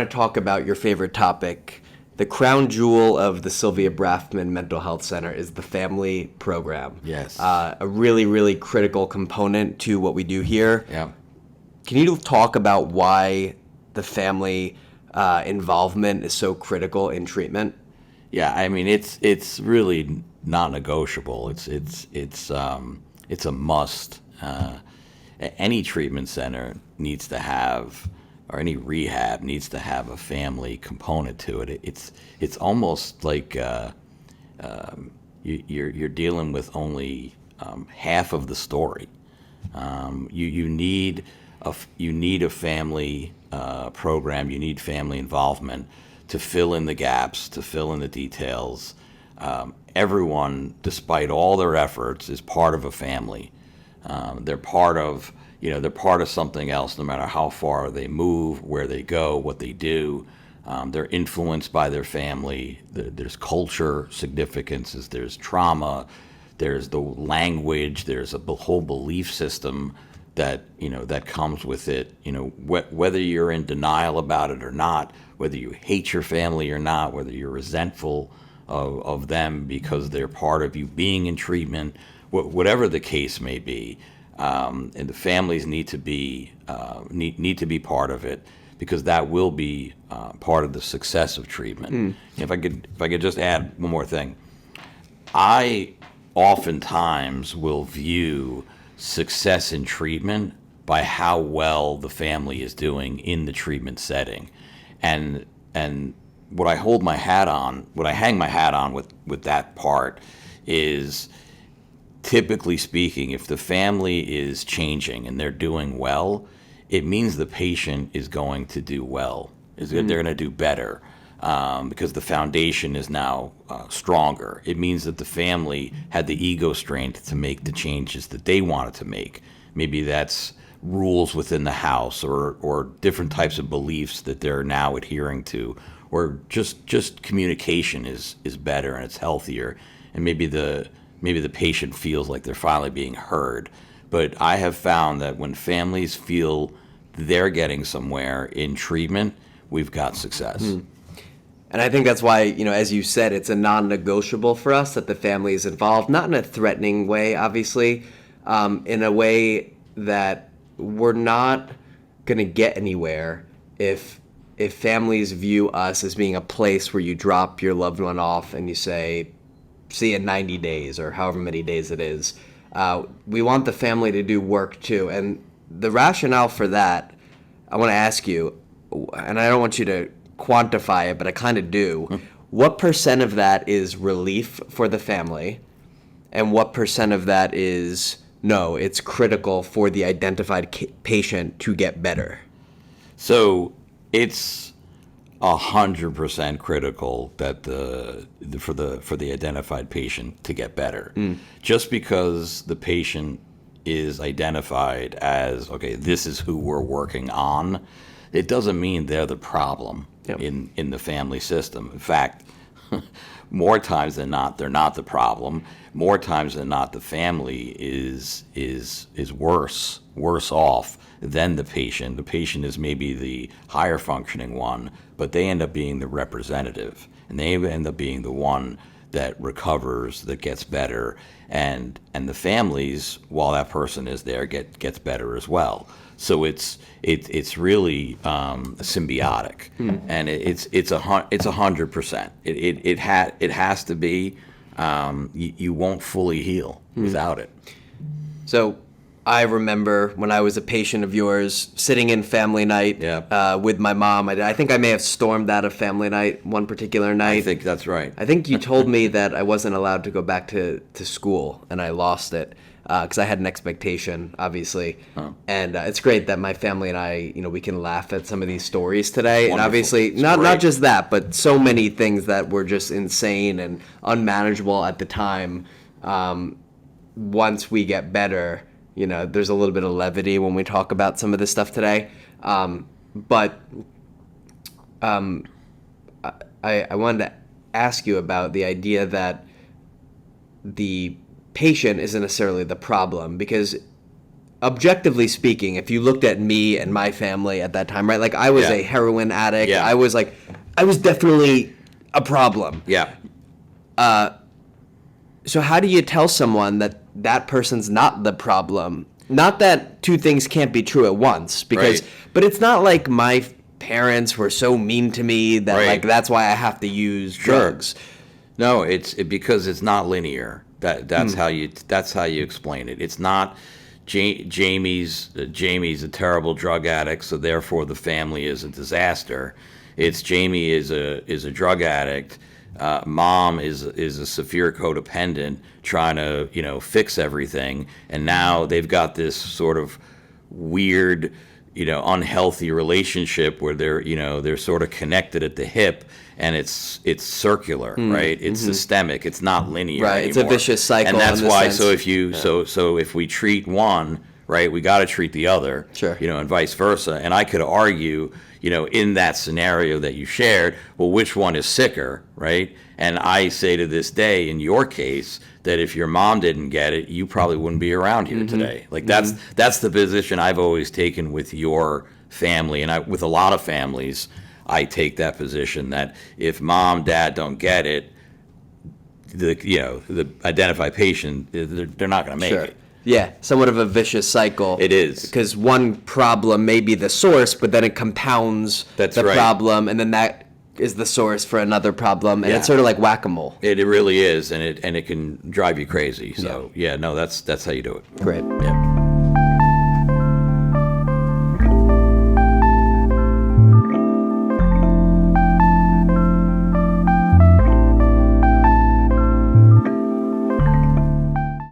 to talk about your favorite topic. The crown jewel of the Sylvia Brafman Mental Health Center is the family program. Yes. A really, really critical component to what we do here. Yeah. Can you talk about why the family involvement is so critical in treatment? Yeah, I mean it's really non-negotiable. It's a must. Any treatment center needs to have, or any rehab needs to have a family component to it. It's almost like you're dealing with only half of the story. You need a family program. You need family involvement to fill in the gaps, to fill in the details. Everyone, despite all their efforts, is part of a family. They're part of something else, no matter how far they move, where they go, what they do. They're influenced by their family. There's culture significances. There's trauma. There's the language. There's a whole belief system that comes with it. Whether you're in denial about it or not, whether you hate your family or not, whether you're resentful of them because they're part of you being in treatment, whatever the case may be, and the families need to be part of it, because that will be part of the success of treatment. If I could just add one more thing, I oftentimes will view success in treatment by how well the family is doing in the treatment setting, and what I hang my hat on with that part is, typically speaking, if the family is changing and they're doing well, it means the patient is going to do well. They're going to do better because the foundation is now stronger. It means that the family had the ego strength to make the changes that they wanted to make. Maybe that's rules within the house, or different types of beliefs that they're now adhering to, or just communication is better and it's healthier, and maybe the patient feels like they're finally being heard. But I have found that when families feel they're getting somewhere in treatment, we've got success. And I think that's why, as you said, it's a non-negotiable for us that the family is involved, not in a threatening way, obviously, in a way that we're not going to get anywhere if families view us as being a place where you drop your loved one off and you say, see you in 90 days or however many days it is. We want the family to do work too. And the rationale for that, I want to ask you, and I don't want you to quantify it, but I kind of do. What % of that is relief for the family? And what % of that is, no, it's critical for the identified patient to get better? So it's 100% critical that for the identified patient to get better. Just because the patient is identified as, okay, this is who we're working on, it doesn't mean they're the problem in the family system. In fact, more times than not, they're not the problem. More times than not, the family is worse off than the patient. The patient is maybe the higher functioning one, but they end up being the representative, and they end up being the one that recovers, that gets better, and the families, while that person is there, gets better as well. So it's really symbiotic, and it's 100%. It has to be. You won't fully heal without it. So I remember when I was a patient of yours sitting in family night with my mom. I think I may have stormed out of family night one particular night. I think that's right. I think you told me that I wasn't allowed to go back to school, and I lost it because I had an expectation, obviously. Oh. And it's great that my family and I, we can laugh at some of these stories today. Wonderful. And obviously, not just that, but so many things that were just insane and unmanageable at the time. Once we get better, there's a little bit of levity when we talk about some of this stuff today. But I wanted to ask you about the idea that the patient isn't necessarily the problem, because objectively speaking, if you looked at me and my family at that time, right? Like I was Yeah. a heroin addict. Yeah. I was definitely a problem. Yeah. So how do you tell someone that that person's not the problem? Not that two things can't be true at once, because, Right. but it's not like my parents were so mean to me that Right. like that's why I have to use drugs. No, because it's not linear. That's how you explain it. It's not Jamie's a terrible drug addict, so therefore the family is a disaster. It's Jamie is a drug addict. Mom is a severe codependent trying to fix everything, and now they've got this sort of weird unhealthy relationship where they're sort of connected at the hip, and it's circular, right? It's systemic. It's not linear Right, it's a anymore. vicious cycle and that's in this why. sense. So if you so if we treat one right, we got to treat the other, Sure. and vice versa. And I could argue, in that scenario that you shared, well, which one is sicker, right? And I say to this day, in your case, that if your mom didn't get it, you probably wouldn't be around here today. Like that's the position I've always taken with your family, and with a lot of families, I take that position that if mom, dad don't get it, the identified patient, they're not going to make Sure. it. Yeah, somewhat of a vicious cycle. It is. Because one problem may be the source, but then it compounds That's the right. problem, and then that is the source for another problem, and Yeah. it's sort of like whack-a-mole. It really is, and it can drive you crazy. So no, that's how you do it. Great. Yeah.